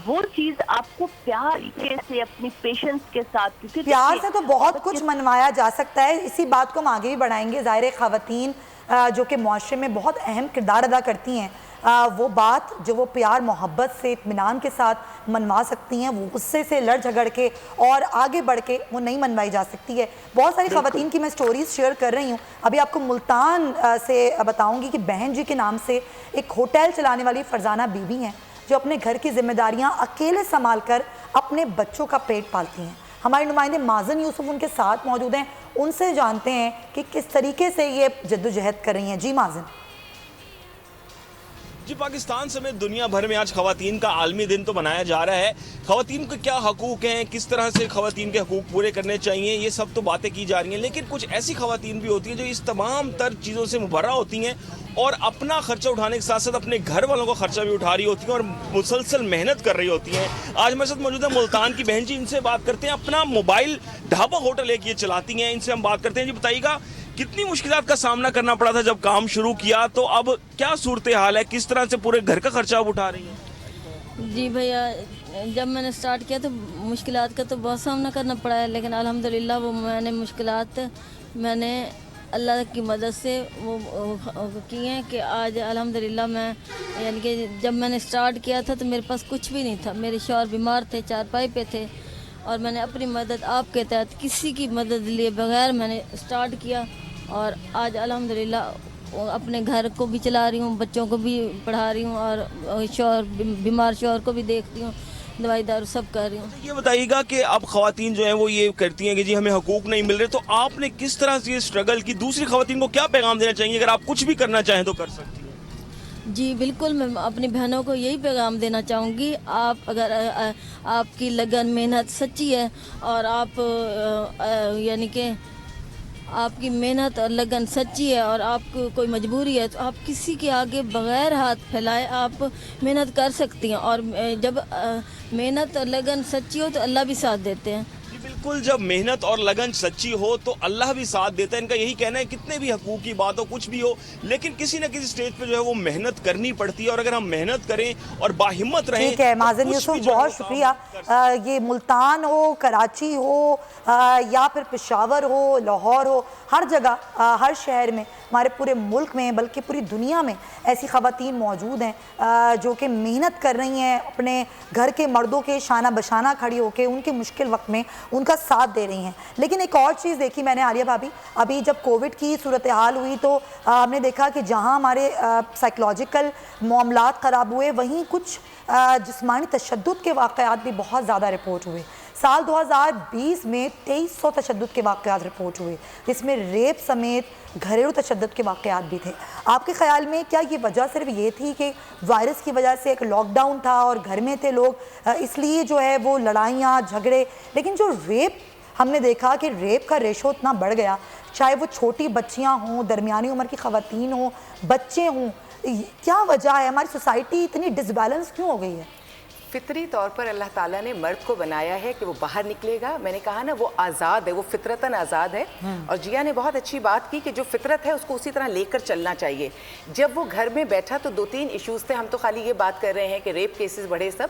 وہ چیز آپ کو پیار سے, اپنی پیشنس کے ساتھ, کیونکہ پیار سے تو بہت کچھ منوایا جا سکتا ہے. اسی بات کو ہم آگے بھی بڑھائیں گے. ظاہر خواتین جو کہ معاشرے میں بہت اہم کردار ادا کرتی ہیں, وہ بات جو وہ پیار محبت سے اطمینان کے ساتھ منوا سکتی ہیں, وہ غصے سے لڑ جھگڑ کے اور آگے بڑھ کے وہ نہیں منوائی جا سکتی ہے. بہت ساری خواتین کی میں سٹوریز شیئر کر رہی ہوں. ابھی آپ کو ملتان سے بتاؤں گی کہ بہن جی کے نام سے ایک ہوٹل چلانے والی فرزانہ بی بی ہیں جو اپنے گھر کی ذمہ داریاں اکیلے سنبھال کر اپنے بچوں کا پیٹ پالتی ہیں. ہمارے نمائندے مازن یوسف ان کے ساتھ موجود ہیں, ان سے جانتے ہیں کہ کس طریقے سے یہ جدوجہد کر رہی ہیں. جی مازن. جی, پاکستان سمیت دنیا بھر میں آج خواتین کا عالمی دن تو منایا جا رہا ہے. خواتین کے کیا حقوق ہیں, کس طرح سے خواتین کے حقوق پورے کرنے چاہیے, یہ سب تو باتیں کی جا رہی ہیں. لیکن کچھ ایسی خواتین بھی ہوتی ہیں جو اس تمام تر چیزوں سے مبرہ ہوتی ہیں اور اپنا خرچہ اٹھانے کے ساتھ ساتھ اپنے گھر والوں کا خرچہ بھی اٹھا رہی ہوتی ہیں اور مسلسل محنت کر رہی ہوتی ہیں. آج میرے ساتھ موجود ہے ملتان کی بہن جی, ان سے بات کرتے ہیں. اپنا موبائل ڈھابا ہوٹل ایک یہ چلاتی ہیں, ان سے ہم بات کرتے ہیں. جی بتائیے گا, کتنی مشکلات کا سامنا کرنا پڑا تھا جب کام شروع کیا, تو اب کیا صورتحال ہے, کس طرح سے پورے گھر کا خرچہ اب اٹھا رہی ہیں؟ جی بھیا, جب میں نے سٹارٹ کیا تو مشکلات کا تو بہت سامنا کرنا پڑا ہے, لیکن الحمدللہ وہ میں نے مشکلات اللہ کی مدد سے وہ کی ہیں کہ آج الحمدللہ میں, یعنی کہ جب میں نے سٹارٹ کیا تھا تو میرے پاس کچھ بھی نہیں تھا. میرے شوہر بیمار تھے, چارپائی پہ تھے, اور میں نے اپنی مدد آپ کے تحت کسی کی مدد لیے بغیر میں نے سٹارٹ کیا, اور آج الحمدللہ اپنے گھر کو بھی چلا رہی ہوں, بچوں کو بھی پڑھا رہی ہوں, اور بیمار شوہر کو بھی دیکھتی ہوں, دوائی دارو سب کر رہی ہوں. یہ بتائیے گا کہ اب خواتین جو ہیں وہ یہ کرتی ہیں کہ جی ہمیں حقوق نہیں مل رہے, تو آپ نے کس طرح سے یہ سٹرگل کی, دوسری خواتین کو کیا پیغام دینا چاہیے؟ اگر آپ کچھ بھی کرنا چاہیں تو کر سکتی ہیں. जी बिल्कुल, मैं अपनी बहनों को यही पैगाम देना चाहूँगी, आप अगर आपकी लगन मेहनत सच्ची है और आप यानी कि आपकी मेहनत और लगन सच्ची है और आपको कोई मजबूरी है तो आप किसी के आगे बग़ैर हाथ फैलाए आप मेहनत कर सकती हैं। और जब मेहनत और लगन सच्ची हो तो अल्लाह भी साथ देते हैं। जी बिल्कुल, जब मेहनत और लगन सच्ची हो तो अल्लाह भी साथ देता है। इनका यही कहना है कितने भी हकूक़ की बात हो, कुछ भी हो, लेकिन किसी न किसी स्टेज पे जो है वो मेहनत करनी पड़ती है। और अगर हम मेहनत करें और बाहिम्मत रहें, ठीक है माज़न कुछ यूसुफ, भी जो है बहुत वो काम शुक्रिया। ये मुल्तान हो, कराची हो या फिर पेशावर हो, लाहौर हो, हर जगह हर शहर में, हमारे पूरे मुल्क में बल्कि पूरी दुनिया में ऐसी ख़वातीन मौजूद हैं जो कि मेहनत कर रही हैं, अपने घर के मर्दों के शाना बशाना खड़ी होकर उनके मुश्किल वक्त में उनका साथ दे रही हैं। लेकिन एक और चीज़ देखी मैंने आलिया भाभी, अभी जब कोविड की सूरत हाल हुई तो हमने देखा कि जहाँ हमारे साइकोलॉजिकल मामलात ख़राब हुए, वहीं कुछ जिस्मानी तशद्दुद के वाक़यात भी बहुत ज़्यादा रिपोर्ट हुए। साल 2020 में 2300 तशद्दुद के वाक़यात रिपोर्ट हुए, जिसमें रेप समेत घरेलू तशद्दुद के वाक़यात भी थे। आपके ख़्याल में क्या ये वजह सिर्फ ये थी कि वायरस की वजह से एक लॉकडाउन था और घर में थे लोग, इसलिए जो है वो लड़ाइयाँ झगड़े, लेकिन जो रेप हमने देखा कि रेप का रेशो इतना बढ़ गया, चाहे वो छोटी बच्चियाँ हों, दरमियानी उम्र की ख़वातीन हों, बच्चे हों, क्या वजह है? हमारी सोसाइटी इतनी डिसबैलेंस क्यों हो गई है? फितरी तौर पर अल्लाह ताला ने मर्द को बनाया है कि वो बाहर निकलेगा। मैंने कहा ना, वो आज़ाद है, वो फितरतन आज़ाद है। और जिया ने बहुत अच्छी बात की कि जो फितरत है उसको उसी तरह लेकर चलना चाहिए। जब वो घर में बैठा तो 2-3 इश्यूज़ थे, हम तो खाली ये बात कर रहे हैं कि रेप केसेस बढ़े सब।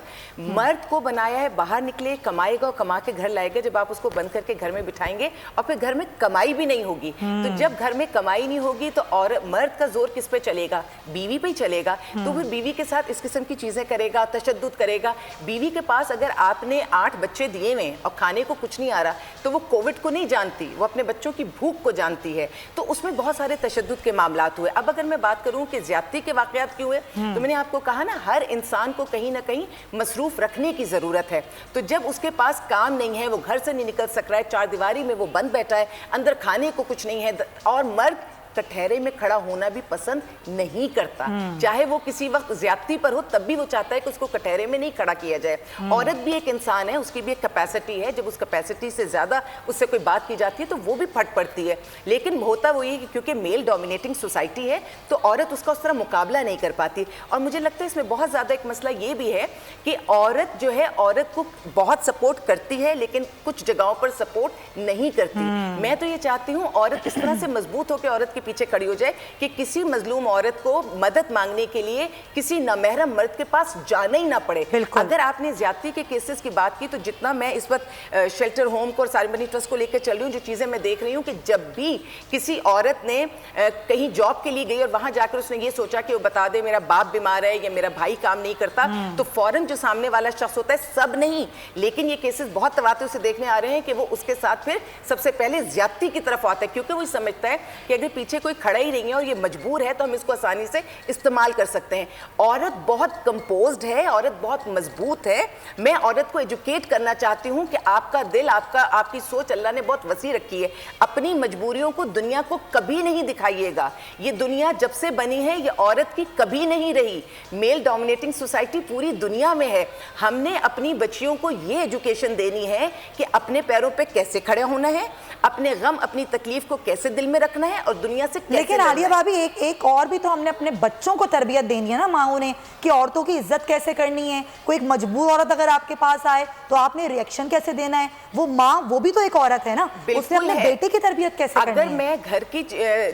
मर्द को बनाया है बाहर निकले, कमाएगा और कमा के घर लाएगा। जब आप उसको बंद करके घर में बिठाएंगे और फिर घर में कमाई भी नहीं होगी, तो जब घर में कमाई नहीं होगी तो और मर्द का जोर किस पे चलेगा? बीवी पे ही चलेगा। तो फिर बीवी के साथ इस किस्म की चीज़ें करेगा, तशद्दुद करेगा। बीवी के पास अगर आपने 8 बच्चे दिए हुए और खाने को कुछ नहीं आ रहा, तो वो कोविड को नहीं जानती, वो अपने बच्चों की भूख को जानती है। तो उसमें बहुत सारे तशद्दुद के मामलात हुए। अब अगर मैं बात करूं कि ज्यादती के वाकयात क्यों हुए, तो मैंने आपको कहा ना, हर इंसान को कहीं ना कहीं मसरूफ रखने की ज़रूरत है। तो जब उसके पास काम नहीं है, वो घर से नहीं निकल सक रहा है, 4 दीवारी में वो बंद बैठा है, अंदर खाने को कुछ नहीं है, और मर्द कटहरे में खड़ा होना भी पसंद नहीं करता, चाहे वो किसी वक्त ज्यादती पर हो, तब भी वो चाहता है कि उसको कटहरे में नहीं खड़ा किया जाए। औरत भी एक इंसान है, उसकी भी एक कैपेसिटी है, जब उस कैपेसिटी से ज्यादा उससे कोई बात की जाती है तो वो भी फट पड़ती है। लेकिन होता वो ये कि क्योंकि मेल डोमिनेटिंग सोसाइटी है तो औरत उसका उस तरह मुकाबला नहीं कर पाती। और मुझे लगता है इसमें बहुत ज्यादा एक मसला ये भी है कि औरत जो है, औरत को बहुत सपोर्ट करती है लेकिन कुछ जगहों पर सपोर्ट नहीं करती। मैं तो ये चाहती हूँ औरत इस तरह से मजबूत होकर औरत के पीछे खड़ी हो जाए कि किसी मजलूम औरत को मदद मांगने के लिए किसी नामहरम मर्द के पास जाना ही ना पड़े। अगर आपने ज्यादती के केसेस की बात की, तो जितना मैं इस वक्त शेल्टर होम को और सालिम ट्रस्ट को लेकर चल रही हूँ, जो चीजें मैं देख रही हूँ कि जब भी किसी औरत ने कहीं जॉब के लिए गई और वहां जाकर उसने ये सोचा कि वो बता दे मेरा बाप बीमार है या मेरा भाई काम नहीं करता, तो फौरन जो सामने वाला शख्स होता है, सब नहीं लेकिन ये केसेस बहुत तवातुर से देखने आ रहे हैं कि वो उसके साथ फिर सबसे पहले ज्यादती की तरफ आता है, क्योंकि वो समझता है कि अगर पीछे कोई खड़ा ही नहीं है और ये मजबूर है तो हम इसको आसानी से इस्तेमाल कर सकते हैं। औरत बहुत कंपोज्ड है, औरत बहुत मजबूत है। मैं औरत को एजुकेट करना चाहती हूँ कि आपका दिल, आपकी सोच अल्लाह ने बहुत वसी रखी है। अपनी मजबूरियों को दुनिया को कभी नहीं दिखाइएगा। ये दुनिया जब से बनी है ये औरत की कभी नहीं रही। मेल डोमिनेटिंग सोसाइटी पूरी दुनिया में है। हमने अपनी बच्चियों को ये एजुकेशन देनी है कि अपने पैरों पे कैसे खड़े होना है, अपने गम, अपनी तकलीफ को कैसे दिल में रखना है और दुनिया से कैसे। लेकिन आलिया भाभी एक और भी तो हमने अपने बच्चों को तरबियत देनी है ना, माओ ने, कि औरतों की इज्जत कैसे करनी है। कोई एक मजबूर औरत अगर आपके पास आए तो आपने रिएक्शन कैसे देना है। वो माँ, वो भी तो एक औरत है ना, उसने अपने बेटे की तरबियत कैसे करनी है। अगर मैं घर की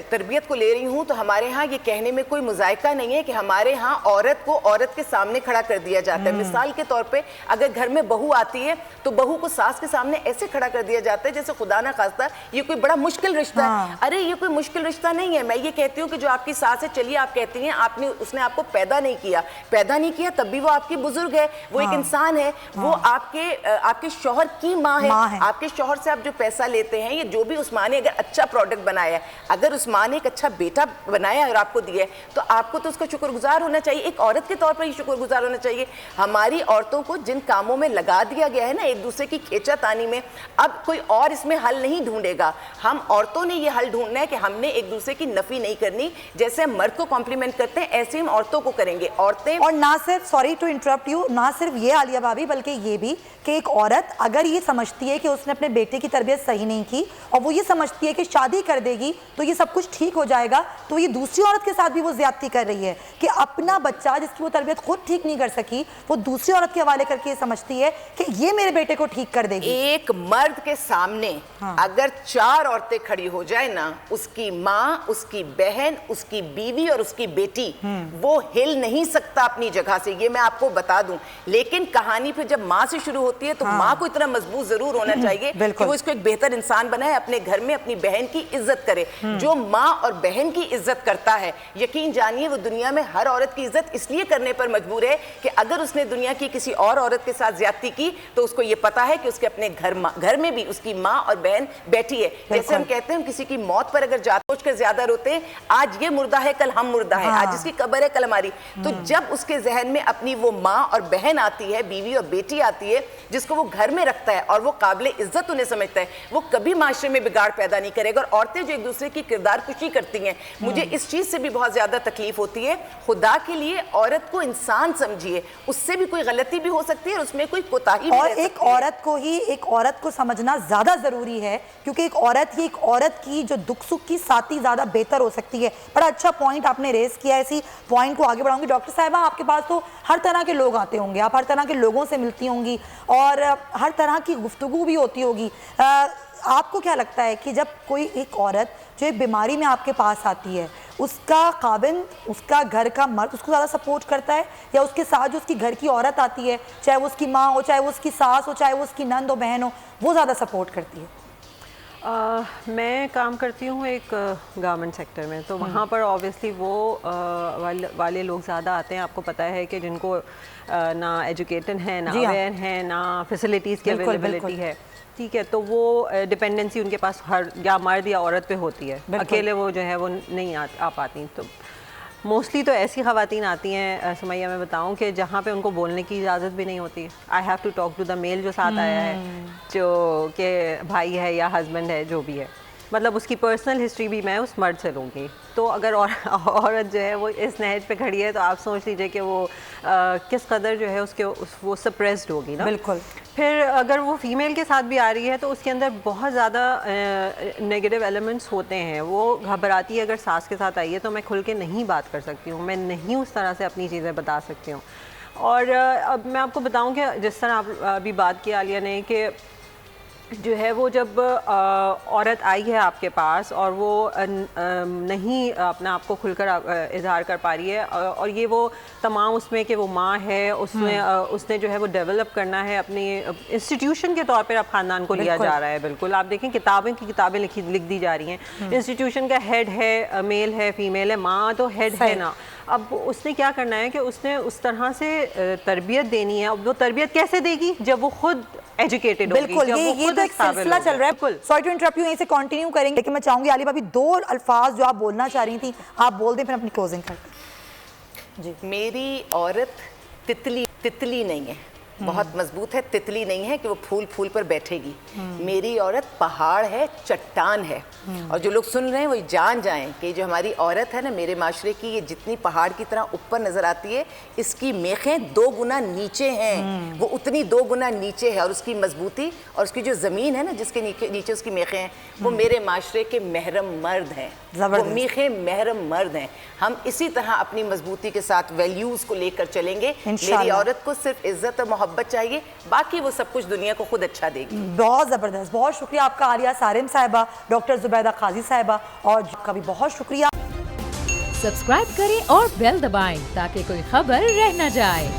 तरबियत को ले रही हूँ तो हमारे यहाँ ये कहने में कोई मुजायका नहीं है कि हमारे यहाँ औरत को औरत के सामने खड़ा कर दिया जाता है। मिसाल के तौर पे अगर घर में बहू आती है तो बहू को सास के सामने ऐसे खड़ा कर दिया जाता है जैसे खुदा ना खास्ता ये कोई बड़ा मुश्किल रिश्ता है। अरे ये कोई मुश्किल रिश्ता नहीं है। मैं ये कहती हूँ कि जो आपकी सास है, चलिए आप कहती हैं उसने आपको पैदा नहीं किया तब भी वो आपकी बुजुर्ग है, वो एक इंसान है। वो आपके शौहर की माँ है। आपके शौहर से आप जो पैसा लेते हैं, ये जो भी उस माँ ने अगर अच्छा प्रोडक्ट बनाया है, अगर उस माँ ने एक अच्छा बेटा बनाया और आपको दिया है, तो आपको तो उसका शुक्रगुजार होना चाहिए। एक औरत के तौर पर ही शुक्रगुजार होना चाहिए। हमारी औरतों को जिन कामों में लगा दिया गया है ना, एक दूसरे की खींचातानी में, अब कोई और इसमें हल नहीं ढूंढेगा। हम औरतों ने ये हल ढूंढना है कि हमने ایک دوسرے کی نفی نہیں کرنی. جیسے ہم مرد کو کمپلیمنٹ کرتے ہیں ایسے ہم عورتوں کو کریں گے. عورتیں اور نہ صرف, سوری ٹو انٹرپٹ یو, نہ صرف یہ عالیہ بھابھی بلکہ یہ بھی کہ ایک عورت اگر یہ سمجھتی ہے کہ اس نے اپنے بیٹے کی تربیت صحیح نہیں کی اور وہ یہ سمجھتی ہے کہ شادی کر دے گی تو یہ سب کچھ ٹھیک ہو جائے گا, تو یہ دوسری عورت کے ساتھ بھی وہ زیادتی کر رہی ہے کہ اپنا بچہ جس کی وہ تربیت خود ٹھیک نہیں کر سکی وہ دوسری عورت کے حوالے کر کے یہ سمجھتی ہے کہ یہ میرے بیٹے کو ٹھیک کر دے گی. ایک مرد کے سامنے اگر 4 عورتیں کھڑی ہو جائے نا, اس کی ماں, اس کی بہن, اس کی بیوی اور اس کی بیٹی, وہ ہل نہیں سکتا اپنی جگہ سے, یہ میں آپ کو بتا دوں. لیکن کہانی پھر جب ماں سے شروع ہوتی ہے تو ماں کو اتنا مضبوط ضرور ہونا چاہیے کہ وہ اس کو ایک بہتر انسان بنائے, اپنے گھر میں اپنی بہن کی عزت کرے. جو ماں اور بہن کی عزت کرتا ہے یقین جانیے وہ دنیا میں ہر عورت کی عزت اس لیے کرنے پر مجبور ہے کہ اگر اس نے دنیا کی کسی اور عورت کے ساتھ زیادتی کی تو اس کو یہ پتا ہے کہ اس کے اپنے گھر میں بھی اس کی ماں اور بہن بیٹھی ہے. جیسے ہم کہتے ہیں ہم کسی کی موت پر اگر سوچ کر زیادہ روتے ہیں, آج یہ مردہ ہے کل ہم مردہ ہیں, آج اس کی قبر ہے کل ہماری. تو جب اس کے ذہن میں اپنی وہ ماں اور بہن آتی ہے, بیوی اور بیٹی آتی ہے جس کو وہ گھر میں رکھتا ہے اور وہ قابل عزت انہیں سمجھتا ہے, وہ کبھی معاشرے میں بگاڑ پیدا نہیں کرے گا. اور عورتیں جو ایک دوسرے کی کردار کشی کرتی ہیں, مجھے اس چیز سے بھی بہت زیادہ تکلیف ہوتی ہے. خدا کے لیے عورت کو انسان سمجھیے, اس سے بھی کوئی غلطی بھی ہو سکتی ہے اور اس میں کوئی کوتاہی بھی اور رہ سکتی ہے. ایک عورت کو سمجھنا زیادہ ضروری ہے کیونکہ ایک عورت کی جو دکھ سکھ کی ساتھی زیادہ بہتر ہو سکتی ہے. بڑا اچھا پوائنٹ آپ نے ریز کیا ہے, اسی پوائنٹ کو آگے بڑھاؤں گی. ڈاکٹر صاحبہ آپ کے پاس تو ہر طرح کے لوگ آتے ہوں گے, آپ ہر طرح کے لوگوں سے ملتی ہوں گی اور ہر طرح کی گفتگو بھی ہوتی ہوگی. آپ کو کیا لگتا ہے کہ جب کوئی ایک عورت جو ایک بیماری میں آپ کے پاس آتی ہے, اس کا خاوند, اس کا گھر کا مرد اس کو زیادہ سپورٹ کرتا ہے یا اس کے ساتھ جو اس کی گھر کی عورت آتی ہے, چاہے وہ اس کی ماں ہو, چاہے وہ اس کی ساس ہو, چاہے وہ اس کی نند ہو, بہن ہو, وہ زیادہ سپورٹ کرتی ہے؟ میں کام کرتی ہوں ایک گارمنٹ سیکٹر میں, تو وہاں پر آبویسلی وہ والے لوگ زیادہ آتے ہیں. آپ کو پتہ ہے کہ جن کو نہ ایجوکیٹڈ ہیں, نہ اویئر ہیں, نہ فیسلٹیز کی اویلیبلٹی ہے, ٹھیک ہے, تو وہ ڈپینڈنسی ان کے پاس ہر یا مرد یا عورت پہ ہوتی ہے. اکیلے وہ جو ہے وہ نہیں آ پاتی. تو موسٹلی تو ایسی خواتین آتی ہیں سمیہ, میں بتاؤں کہ جہاں پہ ان کو بولنے کی اجازت بھی نہیں ہوتی. I have to talk to the male جو ساتھ آیا ہے, جو کہ بھائی ہے یا ہسبینڈ ہے, جو بھی ہے, مطلب اس کی پرسنل ہسٹری بھی میں اس مرد سے لوں گی. تو اگر عورت جو ہے وہ اس نہج پہ کھڑی ہے تو آپ سوچ لیجئے کہ وہ کس قدر جو ہے اس کے وہ سپریسڈ ہوگی نا. بالکل. پھر اگر وہ فیمیل کے ساتھ بھی آ رہی ہے تو اس کے اندر بہت زیادہ نیگیٹو ایلیمنٹس ہوتے ہیں. وہ گھبراتی ہے, اگر ساس کے ساتھ آئی ہے تو میں کھل کے نہیں بات کر سکتی ہوں, میں نہیں اس طرح سے اپنی چیزیں بتا سکتی ہوں. اور اب میں آپ کو بتاؤں کہ جس طرح آپ ابھی بات کی عالیہ نے کہ جو ہے وہ جب عورت آئی ہے آپ کے پاس اور وہ نہیں اپنا آپ کو کھل کر اظہار کر پا رہی ہے, اور یہ وہ تمام اس میں کہ وہ ماں ہے, اس نے جو ہے وہ ڈیولپ کرنا ہے اپنی انسٹیٹیوشن کے طور پر اب خاندان کو لیا جا رہا ہے. بالکل آپ دیکھیں کتابیں لکھ دی جا رہی ہیں. انسٹیٹیوشن کا ہیڈ ہے, میل ہے, فیمیل ہے, ماں تو ہیڈ ہے نا. اب اس نے کیا کرنا ہے کہ اس نے اس طرح سے تربیت دینی ہے. اب وہ تربیت کیسے دے گی جب وہ خود ایجوکیٹڈ ہوگی, بالکل. یہ تو ایک سلسلہ چل رہا ہے. سوری ٹو انٹرپٹ یو, یہیں سے کنٹینیو کریں گے, لیکن میں چاہوں گی عالیہ بھابھی 2 الفاظ جو آپ بولنا چاہ رہی تھیں آپ بول دیں, پھر اپنی کلوزنگ کرتے ہیں. جی. میری عورت تتلی نہیں ہے, بہت مضبوط ہے, تتلی نہیں ہے کہ وہ پھول پر بیٹھے گی. میری عورت پہاڑ ہے, چٹان ہے. اور جو لوگ سن رہے ہیں وہ جان جائیں کہ جو ہماری عورت ہے نا میرے معاشرے کی, یہ جتنی پہاڑ کی طرح اوپر نظر آتی ہے, اس کی میخیں 2 گنا نیچے ہیں. وہ اتنی 2 گنا نیچے ہے, اور اس کی مضبوطی اور اس کی جو زمین ہے نا جس کے نیچے اس کی میخیں ہیں, وہ میرے معاشرے کے محرم مرد ہیں. وہ میخیں محرم مرد ہیں. ہم اسی طرح اپنی مضبوطی کے ساتھ ویلیوز کو لے کر چلیں گے. میری عورت کو صرف عزت اور محبت چاہیے, باقی وہ سب کچھ دنیا کو خود اچھا دے گی. بہت زبردست, بہت شکریہ آپ کا عالیہ سارم صاحبہ, ڈاکٹر زبیدہ قاضی صاحبہ, اور کا بھی بہت شکریہ. سبسکرائب کریں اور بیل دبائیں تاکہ کوئی خبر رہ نہ جائے.